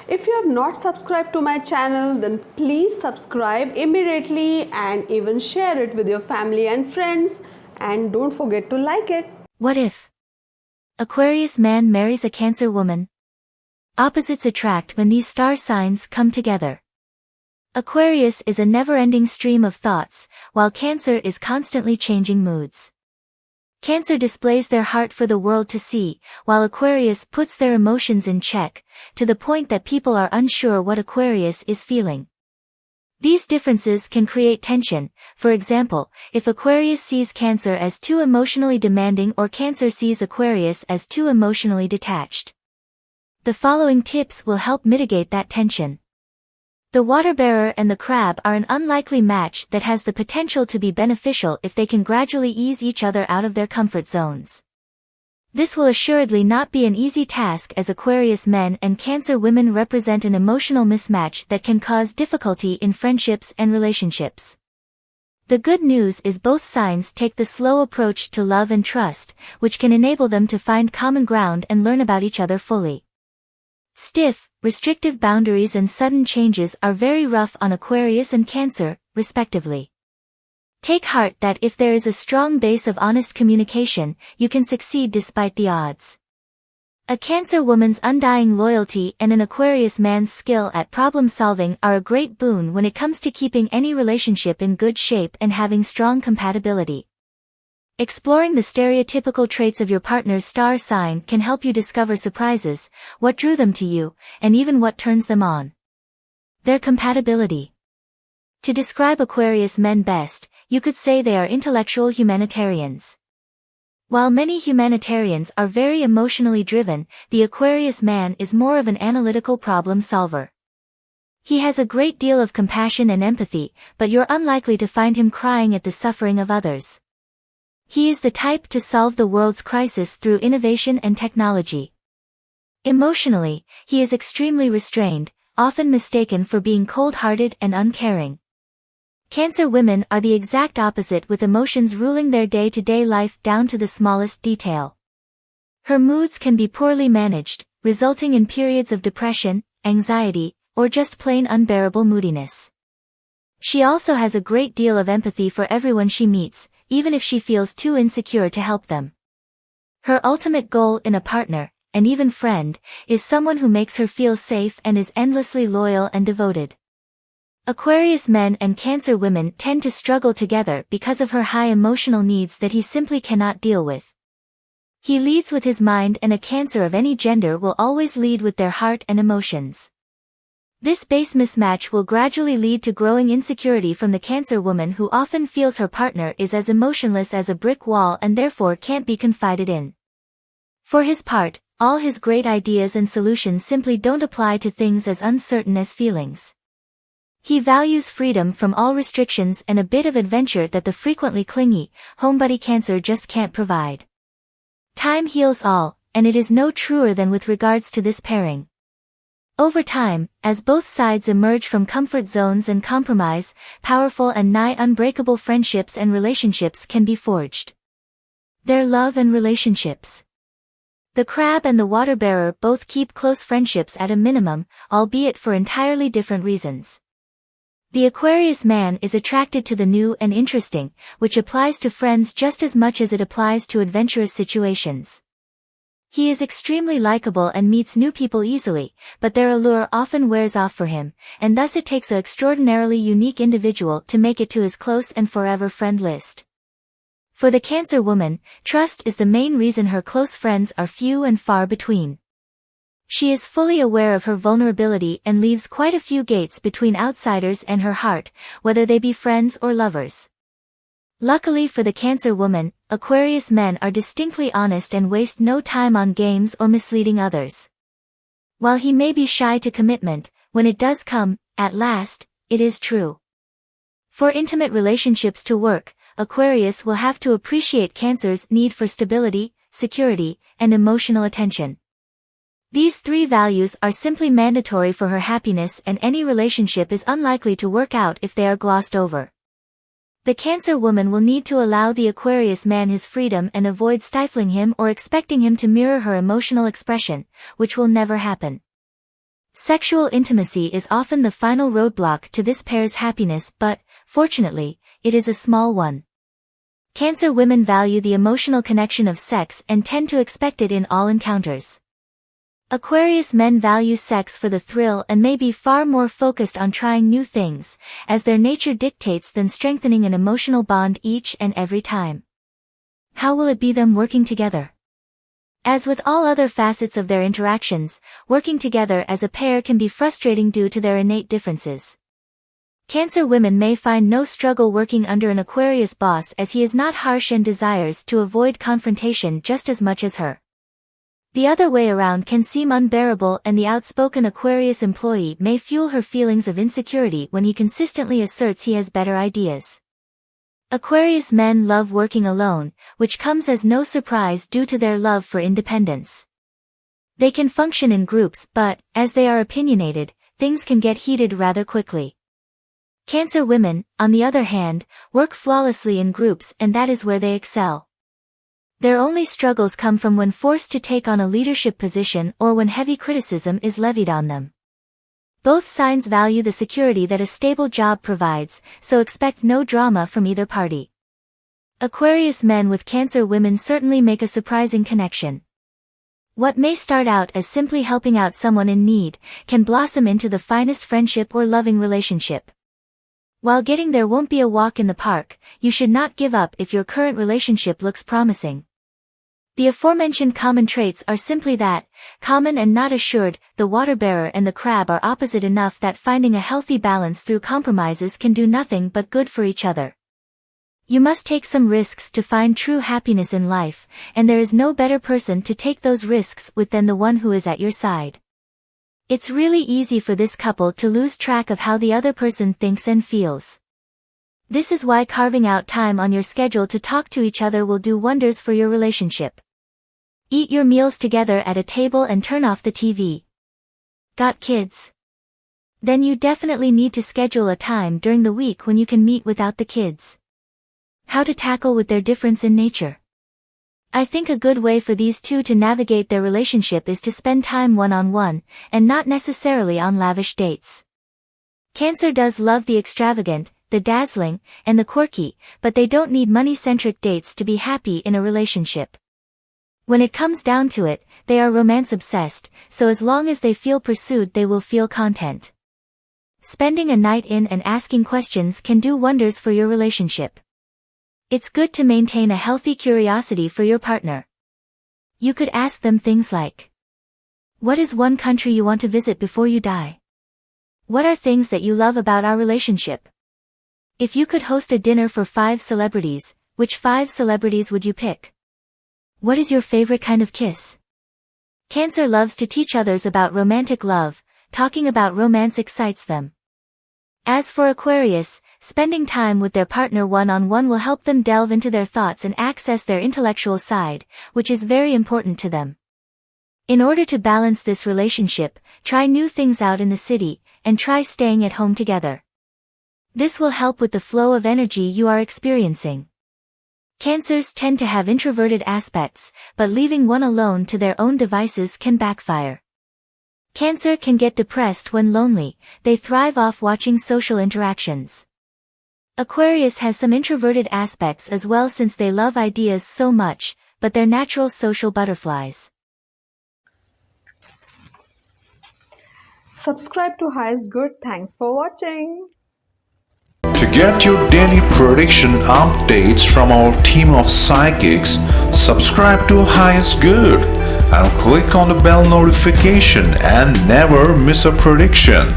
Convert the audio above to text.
If you have not subscribed to my channel, then please subscribe immediately and even share it with your family and friends, and don't forget to like it. What if Aquarius man marries a Cancer woman? Opposites attract when these star signs come together. Aquarius is a never-ending stream of thoughts, while Cancer is constantly changing moods. Cancer displays their heart for the world to see, while Aquarius puts their emotions in check, to the point that people are unsure what Aquarius is feeling. These differences can create tension. For example, if Aquarius sees Cancer as too emotionally demanding or Cancer sees Aquarius as too emotionally detached. The following tips will help mitigate that tension. The water bearer and the crab are an unlikely match that has the potential to be beneficial if they can gradually ease each other out of their comfort zones. This will assuredly not be an easy task, as Aquarius men and Cancer women represent an emotional mismatch that can cause difficulty in friendships and relationships. The good news is both signs take the slow approach to love and trust, which can enable them to find common ground and learn about each other fully. Stiff, restrictive boundaries and sudden changes are very rough on Aquarius and Cancer, respectively. Take heart that if there is a strong base of honest communication, you can succeed despite the odds. A Cancer woman's undying loyalty and an Aquarius man's skill at problem solving are a great boon when it comes to keeping any relationship in good shape and having strong compatibility. Exploring the stereotypical traits of your partner's star sign can help you discover surprises, what drew them to you, and even what turns them on. Their compatibility. To describe Aquarius men best, you could say they are intellectual humanitarians. While many humanitarians are very emotionally driven, the Aquarius man is more of an analytical problem solver. He has a great deal of compassion and empathy, but you're unlikely to find him crying at the suffering of others. He is the type to solve the world's crisis through innovation and technology. Emotionally, he is extremely restrained, often mistaken for being cold-hearted and uncaring. Cancer women are the exact opposite, with emotions ruling their day-to-day life down to the smallest detail. Her moods can be poorly managed, resulting in periods of depression, anxiety, or just plain unbearable moodiness. She also has a great deal of empathy for everyone she meets, even if she feels too insecure to help them. Her ultimate goal in a partner, and even friend, is someone who makes her feel safe and is endlessly loyal and devoted. Aquarius men and Cancer women tend to struggle together because of her high emotional needs that he simply cannot deal with. He leads with his mind, and a Cancer of any gender will always lead with their heart and emotions. This base mismatch will gradually lead to growing insecurity from the Cancer woman, who often feels her partner is as emotionless as a brick wall and therefore can't be confided in. For his part, all his great ideas and solutions simply don't apply to things as uncertain as feelings. He values freedom from all restrictions and a bit of adventure that the frequently clingy, homebody Cancer just can't provide. Time heals all, and it is no truer than with regards to this pairing. Over time, as both sides emerge from comfort zones and compromise, powerful and nigh unbreakable friendships and relationships can be forged. Their love and relationships. The crab and the water bearer both keep close friendships at a minimum, albeit for entirely different reasons. The Aquarius man is attracted to the new and interesting, which applies to friends just as much as it applies to adventurous situations. He is extremely likable and meets new people easily, but their allure often wears off for him, and thus it takes an extraordinarily unique individual to make it to his close and forever friend list. For the Cancer woman, trust is the main reason her close friends are few and far between. She is fully aware of her vulnerability and leaves quite a few gates between outsiders and her heart, whether they be friends or lovers. Luckily for the Cancer woman, Aquarius men are distinctly honest and waste no time on games or misleading others. While he may be shy to commitment, when it does come, at last, it is true. For intimate relationships to work, Aquarius will have to appreciate Cancer's need for stability, security, and emotional attention. These three values are simply mandatory for her happiness, and any relationship is unlikely to work out if they are glossed over. The Cancer woman will need to allow the Aquarius man his freedom and avoid stifling him or expecting him to mirror her emotional expression, which will never happen. Sexual intimacy is often the final roadblock to this pair's happiness, but, fortunately, it is a small one. Cancer women value the emotional connection of sex and tend to expect it in all encounters. Aquarius men value sex for the thrill and may be far more focused on trying new things, as their nature dictates, than strengthening an emotional bond each and every time. How will it be them working together? As with all other facets of their interactions, working together as a pair can be frustrating due to their innate differences. Cancer women may find no struggle working under an Aquarius boss, as he is not harsh and desires to avoid confrontation just as much as her. The other way around can seem unbearable, and the outspoken Aquarius employee may fuel her feelings of insecurity when he consistently asserts he has better ideas. Aquarius men love working alone, which comes as no surprise due to their love for independence. They can function in groups, but, as they are opinionated, things can get heated rather quickly. Cancer women, on the other hand, work flawlessly in groups, and that is where they excel. Their only struggles come from when forced to take on a leadership position or when heavy criticism is levied on them. Both signs value the security that a stable job provides, so expect no drama from either party. Aquarius men with Cancer women certainly make a surprising connection. What may start out as simply helping out someone in need can blossom into the finest friendship or loving relationship. While getting there won't be a walk in the park, you should not give up if your current relationship looks promising. The aforementioned common traits are simply that, common and not assured. The water bearer and the crab are opposite enough that finding a healthy balance through compromises can do nothing but good for each other. You must take some risks to find true happiness in life, and there is no better person to take those risks with than the one who is at your side. It's really easy for this couple to lose track of how the other person thinks and feels. This is why carving out time on your schedule to talk to each other will do wonders for your relationship. Eat your meals together at a table and turn off the TV. Got kids? Then you definitely need to schedule a time during the week when you can meet without the kids. How to tackle with their difference in nature? I think a good way for these two to navigate their relationship is to spend time one-on-one, and not necessarily on lavish dates. Cancer does love the extravagant, the dazzling, and the quirky, but they don't need money-centric dates to be happy in a relationship. When it comes down to it, they are romance-obsessed, so as long as they feel pursued they will feel content. Spending a night in and asking questions can do wonders for your relationship. It's good to maintain a healthy curiosity for your partner. You could ask them things like, what is one country you want to visit before you die? What are things that you love about our relationship? If you could host a dinner for 5 celebrities, which 5 celebrities would you pick? What is your favorite kind of kiss? Cancer loves to teach others about romantic love. Talking about romance excites them. As for Aquarius, spending time with their partner one-on-one will help them delve into their thoughts and access their intellectual side, which is very important to them. In order to balance this relationship, try new things out in the city, and try staying at home together. This will help with the flow of energy you are experiencing. Cancers tend to have introverted aspects, but leaving one alone to their own devices can backfire. Cancer can get depressed when lonely. They thrive off watching social interactions. Aquarius has some introverted aspects as well, since they love ideas so much, but they're natural social butterflies. Subscribe to Highest Good. Thanks for watching. To get your daily prediction updates from our team of psychics, subscribe to Highest Good and click on the bell notification and never miss a prediction.